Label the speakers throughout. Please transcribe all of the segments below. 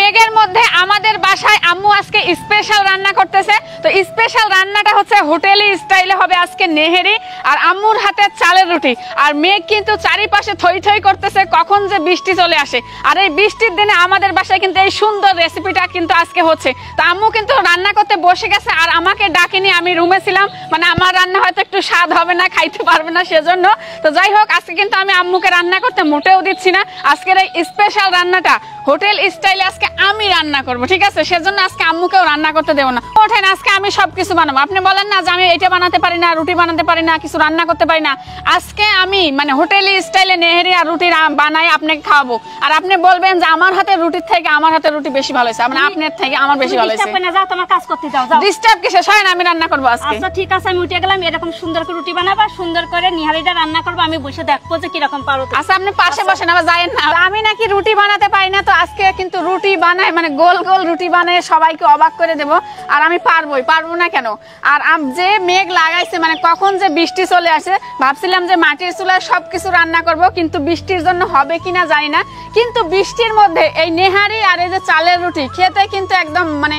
Speaker 1: মেঘের মধ্যে আমাদের বাসায় আম্মু আজকে স্পেশাল রান্না করতেছে। তো স্পেশাল রান্নাটা হচ্ছে হোটেলি স্টাইলে হবে আজকে নেহেরি আর আম্মুর হাতের চালের রুটি। আর মেঘ কিন্তু চারিপাশে থই থই করতেছে কখন যে বৃষ্টি চলে আসে। আর এই বৃষ্টির দিনে আমাদের বাসায় কিন্তু এই সুন্দর রেসিপিটা কিন্তু আজকে হচ্ছে। তো আম্মু কিন্তু রান্না করতে বসে গেছে আর আমাকে ডাকেনি, আমি রুমে ছিলাম, মানে আমার রান্না হয়তো একটু স্বাদ হবে না, খাইতে পারবে না সেজন্য। তো যাই হোক, আজকে কিন্তু আমি আম্মুকে রান্না করতে মোটেও দিচ্ছি না। আজকের এই স্পেশাল রান্নাটা হোটেল স্টাইলে আজকে আমি রান্না করব, ঠিক আছে? সেজন্য আজকে আম্মুকেও রান্না করতে দেবো না। ওঠেন, আজকে আমি সবকিছু বানাবো। আপনি বলেন না যে আমি এটা বানাতে পারি না, রুটি বানাতে পারি না, কিছু রান্না করতে পারি না। আজকে আমি মানে হোটেলি স্টাইলে নেহেরি আর রুটি বানাই আপনাকে খাওয়াবো। আর আপনি বলবেন যে আমার হাতের রুটির থেকে আমার হাতের রুটি বেশি ভালো হয়েছে, মানে আপনার থেকে আমার বেশি ভালো হয়েছে।
Speaker 2: যাও তোমার কাজ করতে যাও, যাও।
Speaker 1: ডিস্টার্ব কিসে? হয় আমি রান্না করবো আজকে।
Speaker 2: আচ্ছা ঠিক আছে, আমি উঠে গেলাম। এরকম সুন্দর করে রুটি বানাবা, সুন্দর করে নিহারিটা রান্না করবো, আমি বসে দেখবো যে কিরকম পারো।
Speaker 1: আচ্ছা আপনি পাশে বসেন, আবার যায়েন না। আমি নাকি রুটি বানাতে পারি না, তো আজকে কিন্তু রুটি বানাই, মানে গোল গোল রুটি বানাই সবাইকে অবাক করে দেব। আর আমি পারবো না কেন? আর যে মেঘ লাগাইছে, মানে কখন যে বৃষ্টি চলে আসে, ভাবছিলাম যে মাটির চুলায় সবকিছু রান্না করব, কিন্তু বৃষ্টির জন্য হবে কিনা জানি না। কিন্তু বৃষ্টির মধ্যে এই নেহারি আর এই যে চালের রুটি খেতে কিন্তু একদম মানে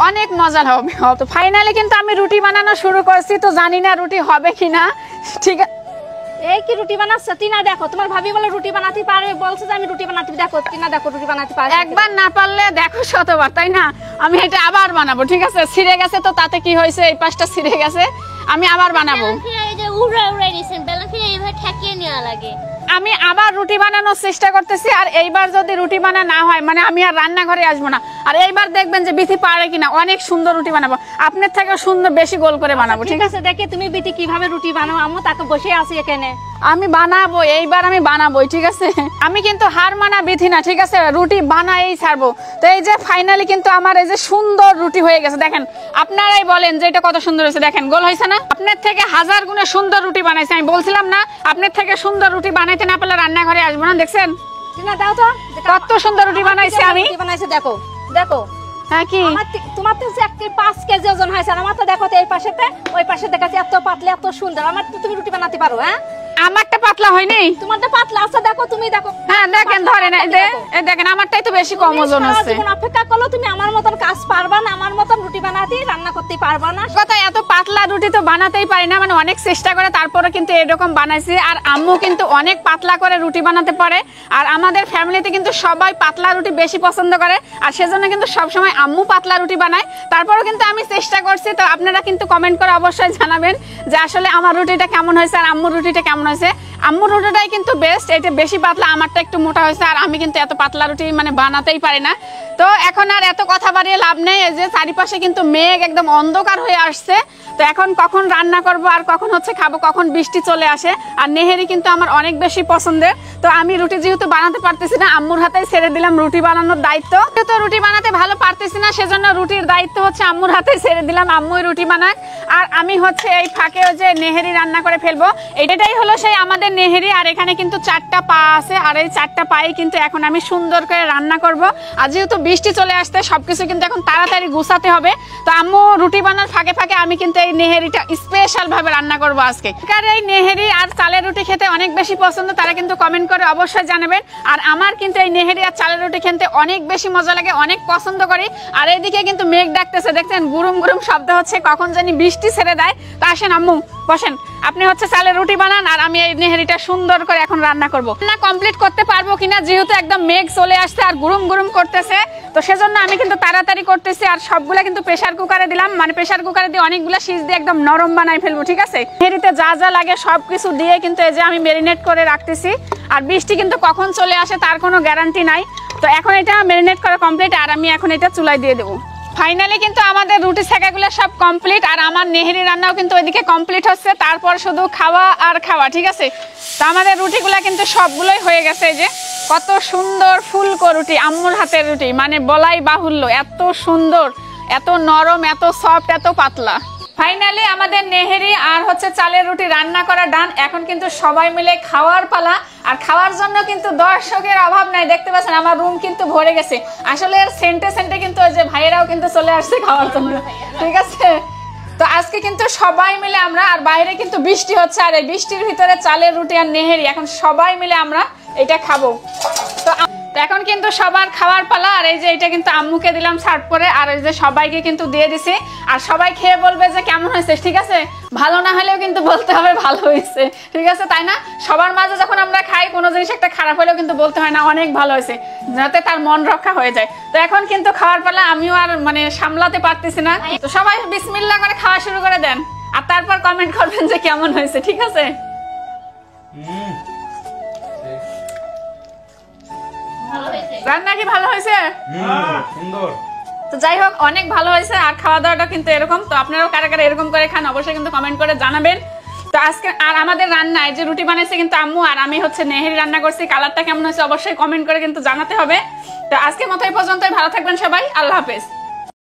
Speaker 1: অনেক মজা হবে। তো ফাইনালি কিন্তু আমি রুটি বানানো শুরু করছি, তো জানি না রুটি হবে কিনা। ঠিক আছে,
Speaker 2: এই কি রুটি বানাচ্ছে টিনা? দেখো তোমার ভাবি বলে রুটি বানাতে পারে, বলছে যে আমি রুটি বানাতে, দেখো টিনা দেখো রুটি বানাতে পারে।
Speaker 1: একবার না পারলে দেখো শতবার, তাই না? আমি এটা আবার বানাবো, ঠিক আছে? ছিঁড়ে গেছে তো তাতে কি হয়েছে, এই পাশটা ছিঁড়ে গেছে, আমি আবার বানাবো। আমি আবার রুটি বানানোর চেষ্টা করতেছি। আর এইবার যদি রুটি বানা না হয়, মানে আমি আর রান্নাঘরে আসবো না। আর এইবার দেখবেন যে বিথি পারে কিনা, অনেক সুন্দর রুটি বানাবো, আপনার থেকে সুন্দর বেশি গোল করে বানাবো।
Speaker 2: ঠিক আছে, দেখে তুমি বিথি কিভাবে রুটি বানাও, আম্মু তাকে বসে আছি এখানে।
Speaker 1: আমি বানাবো, এইবার আমি বানাবোই, ঠিক আছে? আমি কিন্তু হার মানা বিথি না, ঠিক আছে? রুটি বানাই ছাড়বো। তো এই যে ফাইনালি কিন্তু আমার এই যে সুন্দর রুটি হয়ে গেছে, দেখেন। আপনারাই বলেন যে এটা কত সুন্দর হয়েছে, দেখেন গোল হয়েছে না? আপনার থেকে হাজার গুণে সুন্দর রুটি বানাইছে। আমি বলছিলাম না, আপনার থেকে সুন্দর রুটি বানাইতে না পারলে রান্নাঘরে আসবো না। দেখছেন
Speaker 2: টিনা দাও তো
Speaker 1: কত সুন্দর রুটি বানাইছে আমি।
Speaker 2: বানাইছে দেখো, দেখো।
Speaker 1: হ্যাঁ কি
Speaker 2: তোমার তো 5 কেজি ওজন হয়েছে, আমার তো দেখো এই পাশেতে ওই পাশে দেখাচ্ছে এত পাতলা এত সুন্দর। আমার তো তুমি রুটি বানাতে পারো? হ্যাঁ,
Speaker 1: আমারটা পাতলা হয়নি,
Speaker 2: তোমারটা পাতলা আছে। দেখো তুমি দেখো,
Speaker 1: হ্যাঁ দেখেন, ধরেন এই দেখেন, আমারটাই তো বেশি কম ওজন আছে।
Speaker 2: জীবন অপেক্ষা করলো, তুমি আমার মতন কাজ পারবা না, আমার মতন রুটি বানাতে রান্না করতে পারবা না।
Speaker 1: কথা, এত পাতলা রুটি তো বানাতেই পারি না, মানে অনেক চেষ্টা করে তারপরে কিন্তু এরকম বানাইছি। আর আম্মু কিন্তু অনেক পাতলা করে রুটি বানাতে পারে। আর আমাদের ফ্যামিলিতে কিন্তু সবাই পাতলা রুটি বেশি পছন্দ করে, আর সেজন্য কিন্তু সবসময় আম্মু পাতলা রুটি বানায়। তারপরেও কিন্তু আমি চেষ্টা করছি। তো আপনারা কিন্তু কমেন্ট করে অবশ্যই জানাবেন যে আসলে আমার রুটিটা কেমন হয়েছে আর আম্মুর রুটিটা কেমন হয়েছে। আম্মুর রুটিটাই কিন্তু বেস্ট, এটা বেশি পাতলা, আমারটা একটু মোটা হয়েছে। আর আমি কিন্তু এত পাতলা রুটি মানে বানাতেই পারি না। তো এখন আর এত কথা বাড়িয়ে লাভ নেই, এই যে চারিপাশে কিন্তু মেঘ একদম অন্ধকার হয়ে আসছে। তো এখন কখন রান্না করব আর কখন হচ্ছে খাবো, কখন বৃষ্টি চলে আসে। আর নেহেরি কিন্তু আমার অনেক বেশি পছন্দের। তো আমি রুটি যেহেতু বানাতে পারতেছি না, আম্মুর হাতেই ছেড়ে দিলাম রুটি বানানোর দায়িত্ব। যেহেতু রুটি বানাতে ভালো পারতেছি না, সেজন্য রুটির দায়িত্ব হচ্ছে আম্মুর হাতেই ছেড়ে দিলাম, আম্মুই রুটি বানাক। আর আমি হচ্ছে এই ফাঁকে যে নেহেরি রান্না করে ফেলবো। এটাই হলো সেই আমাদের নেহেরি। আর এখানে কিন্তু 4টা পা আছে, আর এই 4টা পায়ে কিন্তু এখন আমি সুন্দর করে রান্না করব। আর যেহেতু বৃষ্টি চলে আসছে, সবকিছু কিন্তু এখন তাড়াতাড়ি গুছাতে হবে। তো আম্মু রুটি বানার ফাঁকে ফাঁকে আমি কিন্তু এই নেহেরিটা স্পেশাল ভাবে রান্না করব আজকে। কারণ এই নেহেরি আর চালের রুটি খেতে অনেক বেশি পছন্দ, তারা কিন্তু কমেন্ট করে অবশ্যই জানাবেন। আর আমার কিন্তু এই নেহেরি আর চালের রুটি খেতে অনেক বেশি মজা লাগে, অনেক পছন্দ করি। আর এইদিকে কিন্তু মেঘ ডাকতেছে, দেখছেন গুরুম গুরুম শব্দ হচ্ছে, কখন জানি বৃষ্টি ছেড়ে দেয়। তো আসেন আম্মু বসেন, আপনি হচ্ছে চালের রুটি বানান আর আমি এই নেহেরিটা সুন্দর করে এখন রান্না করব। রান্না কমপ্লিট করতে পারবো কিনা, যেহেতু একদম মেঘ চলে আসছে আর গুরুম গুরুম করতেছে, তো সেজন্য আমি কিন্তু তাড়াতাড়ি করতেছি। আর সবগুলা কিন্তু প্রেসার কুকারে দিলাম, মানে প্রেসার কুকারে দিয়ে অনেকগুলা সিজ দিয়ে একদম নরম বানাই ফেলবো, ঠিক আছে? নেহেরিতে যা যা লাগে সবকিছু দিয়ে কিন্তু এই যে আমি ম্যারিনেট করে রাখতেছি। আর বৃষ্টি কিন্তু কখন চলে আসে তার কোনো গ্যারান্টি নাই। তো এখন এটা ম্যারিনেট করা কমপ্লিট, আর আমি এখন এটা চুলায় দিয়ে দেবো। ফাইনালি কিন্তু আমাদের রুটি সেকাগুলো সব কমপ্লিট, আর আমার নেহেরি রান্নাও কিন্তু ওইদিকে কমপ্লিট হচ্ছে। তারপর শুধু খাওয়া আর খাওয়া, ঠিক আছে? তো আমাদের রুটিগুলা কিন্তু সবগুলোই হয়ে গেছে। এই যে কত সুন্দর ফুলকো রুটি, আম্মুর হাতের রুটি, মানে বলাই বাহুল্য, এত সুন্দর, এত নরম, এত সফট, এত পাতলা। ফাইনালি আমাদের নেহেরি আর হচ্ছে চালের রুটি রান্না করা ডান। এখন কিন্তু সবাই মিলে খাওয়ার পালা। আর খাওয়ার জন্য কিন্তু দর্শকের অভাব নাই, দেখতে পাচ্ছেন আমার রুম কিন্তু ভরে গেছে। আসলে সেন্টে সেন্টে কিন্তু ওই যে ভাইয়েরাও কিন্তু চলে আসছে খাওয়ার জন্য, ঠিক আছে? তো আজকে কিন্তু সবাই মিলে আমরা, আর বাইরে কিন্তু বৃষ্টি হচ্ছে, আর এই বৃষ্টির ভিতরে চালের রুটি আর নেহেরি এখন সবাই মিলে আমরা এটা খাবো। তো তো এখন কিন্তু সবার খাওয়ার পালা। আর এই যে এটা কিন্তু আম্মুকে দিলাম সার্ভ করে, আর এই যে সবাইকে কিন্তু দিয়ে দিছি। আর সবাই খেয়ে বলবে যে কেমন হয়েছে, ঠিক আছে? ভালো না হলেও কিন্তু বলতে হবে ভালো হয়েছে, ঠিক আছে? তাই না? সবার মাঝে যখন আমরা খাই কোনো জিনিস একটা খারাপ হলেও কিন্তু বলতে হয় না অনেক ভালো হয়েছে, যাতে তার মন রক্ষা হয়ে যায়। তো এখন কিন্তু খাওয়ার পালা, আমিও আর মানে সামলাতে পারতেছি না। তো সবাই বিসমিল্লাহ করে খাওয়া শুরু করে দেন, আর তারপর কমেন্ট করবেন যে কেমন হয়েছে, ঠিক আছে? রান্না কি ভালো হয়েছে?
Speaker 3: সুন্দর।
Speaker 1: তো যাই হোক, অনেক ভালো হয়েছে। আর খাওয়া দাওয়াটা কিন্তু এরকম। তো আপনারাও কারা কারা এরকম করে খান অবশ্যই কিন্তু কমেন্ট করে জানাবেন। তো আজকে আর আমাদের রান্নায় যে রুটি বানাইছে কিন্তু আম্মু, আর আমি হচ্ছে নেহেরি রান্না করছি। কালারটা কেমন হয়েছে অবশ্যই কমেন্ট করে কিন্তু জানাতে হবে। তো আজকের মতো এই পর্যন্তই। ভালো থাকবেন সবাই, আল্লাহ হাফেজ।